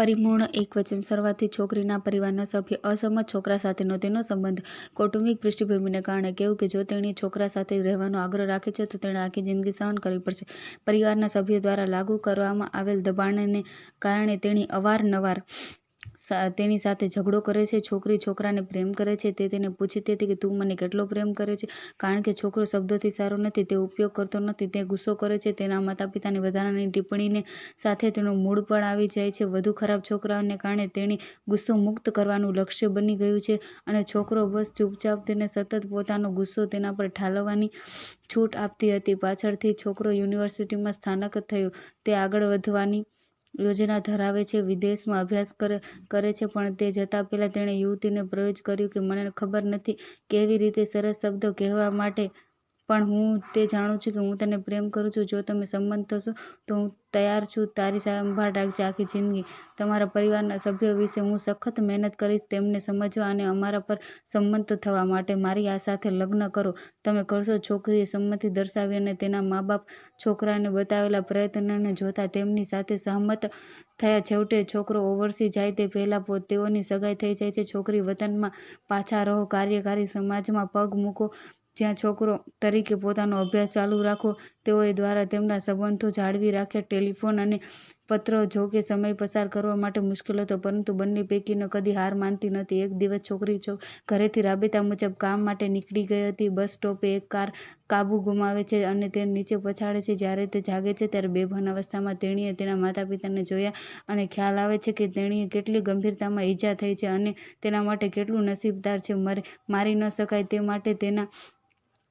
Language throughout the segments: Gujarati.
પરિપૂર્ણ એકવચન શરૂઆતથી છોકરીના પરિવારના સભ્ય અસહમત છોકરા સાથેનો તેનો સંબંધ કૌટુંબિક પૃષ્ઠભૂમિને કારણે કહેવું કે જો તેણી છોકરા સાથે રહેવાનો આગ્રહ રાખે છે તો તેણે આખી જિંદગી સહન કરવી પડશે. પરિવારના સભ્યો દ્વારા લાગુ કરવામાં આવેલ દબાણને કારણે તેણી અવારનવાર તેની સાથે ઝઘડો કરે છે. છોકરી છોકરાને પ્રેમ કરે છે. તે તેને પૂછતી હતી કે તું મને કેટલો પ્રેમ કરે છે, કારણ કે છોકરો શબ્દોથી સારો નથી, તે ઉપયોગ કરતો નથી, તે ગુસ્સો કરે છે. તેના માતાપિતાની વધારાની ટિપ્પણીને સાથે તેનું મૂડ પણ આવી જાય છે. વધુ ખરાબ છોકરાઓને કારણે તેણી ગુસ્સો મુક્ત કરવાનું લક્ષ્ય બની ગયું છે અને છોકરો બસ ચૂપચાપ તેને સતત પોતાનો ગુસ્સો તેના પર ઠાલવવાની છૂટ આપતી હતી. પાછળથી છોકરો યુનિવર્સિટીમાં સ્નાતક થયો. તે આગળ વધવાની યોજના ધરાવે છે, વિદેશમાં અભ્યાસ કરે છે, પણ તે જતા પહેલા તેણે યુવતીને પ્રપોઝ કર્યું કે મને ખબર નથી કેવી રીતે સરસ શબ્દો કહેવા માટે, પણ હું તે જાણું છું કે હું તને પ્રેમ કરું છું. જો તમે સંમત થશો તો હું તૈયાર છું. તારી સંભાળ રાખજે આખી જિંદગી. તમારા પરિવારના સભ્યો વિશે હું સખત મહેનત કરીશ તેમને સમજવા અને અમારા પર સંમત થવા માટે. મારી સાથે લગ્ન કરો. તમે કરશો? છોકરીએ સંમતિ દર્શાવી અને તેના મા-બાપ છોકરાને બતાવેલા પ્રયત્નોને જોતા તેમની સાથે સહમત થયા. છેવટે છોકરો ઓવરસીઝ જાય તે પહેલા તેઓની સગાઈ થઈ જાય છે. છોકરી વતનમાં પાછા રહો, કાર્યકારી સમાજમાં પગ મૂકો, જ્યાં છોકરો તરીકે પોતાનો અભ્યાસ ચાલુ રાખો. તેઓએ દ્વારા તેમના સંબંધો જાળવી રાખ્યા. ટેલિફોન અને પત્રો જોકે સમય પસાર કરવા માટે મુશ્કેલ હતો, પરંતુ બંને પૈકીનો કદી હાર માનતી નહોતી. એક દિવસ છોકરી ઘરેથી રાબેતા મુજબ કામ માટે નીકળી ગઈ હતી. બસ સ્ટોપે એક કાર કાબુ ગુમાવે છે અને તેને નીચે પછાડે છે. જ્યારે તે જાગે છે ત્યારે બેભાન અવસ્થામાં તેણીએ તેના માતાપિતાને જોયા અને ખ્યાલ આવે છે કે તેણીને કેટલી ગંભીરતામાં ઈજા થઈ છે અને તેના માટે કેટલું નસીબદાર છે. મારી ન શકાય તે માટે તેના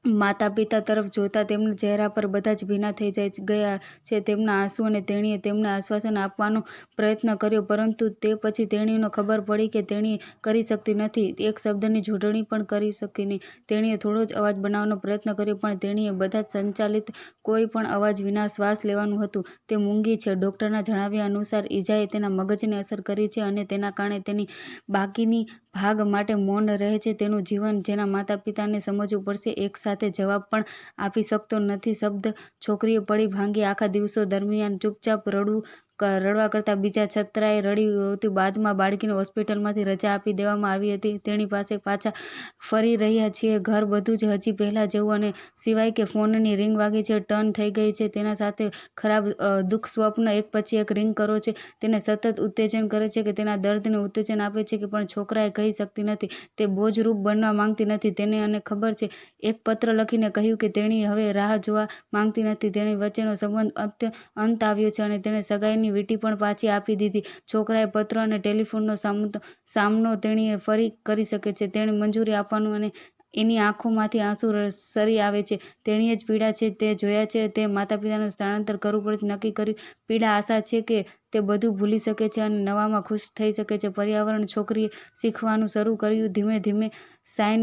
માતાપિતા તરફ જોતા તેમના ચહેરા પર બધા જ ભીના થઈ ગયા છે, તેમના આંસુ, અને તેણીએ તેમને આશ્વાસન આપવાનો પ્રયત્ન કર્યો, પરંતુ તે પછી તેણીને ખબર પડી કે તેણી કરી શકતી નથી, એક શબ્દની જોડણી પણ કરી શકી નહીં. તેણીએ થોડો જ અવાજ બનાવવાનો પ્રયત્ન કર્યો, પણ તેણીએ બધા જ સંચાલિત કોઈ પણ અવાજ વિના શ્વાસ લેવાનું હતું. તે મૂંગી છે. ડોક્ટરના જણાવ્યા અનુસાર ઈજાએ તેના મગજને અસર કરી છે અને તેના કારણે તેની બાકીની ભાગ માટે મૌન રહે છે. તેનું જીવન જેના માતાપિતાને સમજવું પડશે એક સાથે જવાબ પણ આપી શકતો નથી શબ્દ. છોકરીએ પડી ભાંગી આખા દિવસો દરમિયાન ચૂપચાપ રડવા કરતાં બીજા છતરાએ રડી હતી. બાદમાં બાળકીને હોસ્પિટલમાંથી રજા આપી દેવામાં આવી હતી. તેણી પાસે પાછા ફરી રહ્યા છીએ ઘર, બધું જ હજી પહેલા જેવું, અને સિવાય કે ફોનની રિંગ વાગી છે, ટર્ન થઈ ગઈ છે. તેના સાથે ખરાબ દુઃખ સ્વપ્ન એક પછી એક રિંગ કરો છે, તેને સતત ઉત્તેજન કરે છે કે તેના દર્દને ઉત્તેજન આપે છે, પણ છોકરાએ કહી શકતી નથી. તે બોજરૂપ બનવા માંગતી નથી. તેને અને ખબર છે એક પત્ર લખીને કહ્યું કે તેણી હવે રાહ જોવા માંગતી નથી. તેણી વચ્ચેનો સંબંધ અંત આવ્યો છે અને તેણે સગાઈની વીંટી પણ પાછી આપી દીધી. છોકરાએ પત્ર અને ટેલિફોનનો સામનો તેણીએ ફરી કરી શકે છે. તેણે મંજૂરી આપવાનું અને એની આંખોમાંથી આંસુ સરી આવે છે. તેણીએ જ પીડા છે તે જોયા છે. તે માતાપિતાનું સ્થળાંતર કરવું પડશે નક્કી કર્યું. પીડા આશા છે કે તે બધું ભૂલી શકે છે અને નવામાં ખુશ થઈ શકે છે. પર્યાવરણ. છોકરીએ શીખવાનું શરૂ કર્યું. ધીમે ધીમે સાઇન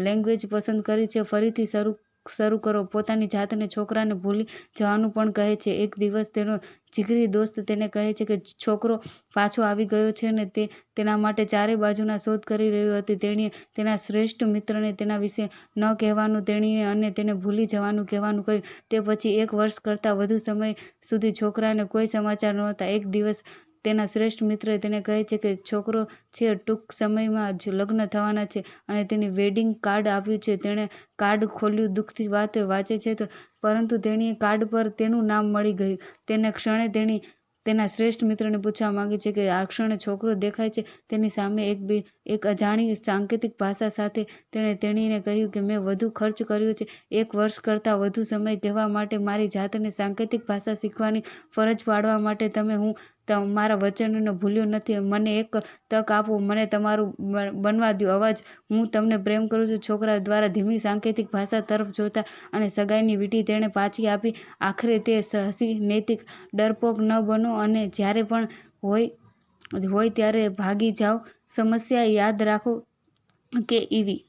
લેંગ્વેજ પસંદ કરી છે. ફરીથી શરૂ કરો. પોતાની જાતને છોકરાને ભૂલી જવાનું પણ કહે છે. એક દિવસ તેનો જીગરી દોસ્ત તેને કહે છે કે છોકરો પાછો આવી ગયો છે અને તે તેના માટે ચારે બાજુના શોધ કરી રહ્યો હતી. તેણીએ તેના શ્રેષ્ઠ મિત્રને તેના વિશે ન કહેવાનું તેણીએ અને તેને ભૂલી જવાનું કહેવાનું કહ્યું. તે પછી 1 વર્ષ કરતાં વધુ સમય સુધી છોકરાને કોઈ સમાચાર નહોતા. એક દિવસ તેના શ્રેષ્ઠ મિત્રએ તેને કહે છે કે છોકરો છે ટૂંક સમયમાં જ લગ્ન થવાના છે અને તેને વેડિંગ કાર્ડ આપ્યું છે. તેણે કાર્ડ ખોલ્યું, દુઃખની વાત વાંચે છે, પરંતુ તેણીએ કાર્ડ પર તેનું નામ મળી ગયું. તેને ક્ષણે તેણી તેના શ્રેષ્ઠ મિત્રને પૂછવા માંગે છે કે આ ક્ષણે છોકરો દેખાય છે તેની સામે એક અજાણી સાંકેતિક ભાષા સાથે. તેણે તેણીને કહ્યું કે મેં વધુ ખર્ચ કર્યો છે 1 વર્ષ કરતાં વધુ સમય કહેવા માટે મારી જાતને સાંકેતિક ભાષા શીખવાની ફરજ પાડવા માટે. હું મારા વચનોને ભૂલ્યો નથી. મને એક તક આપો. મને તમારું બનવા દો. અવાજ. હું તમને પ્રેમ કરું છું. છોકરા દ્વારા ધીમી સાંકેતિક ભાષા તરફ જોતા અને સગાઈની વીંટી તેણે પાછી આપી. આખરે તે હસી. નૈતિક ડરપોક ન બનો અને જ્યારે પણ હોય ત્યારે ભાગી જાઓ. સમસ્યા યાદ રાખો કે ઈવી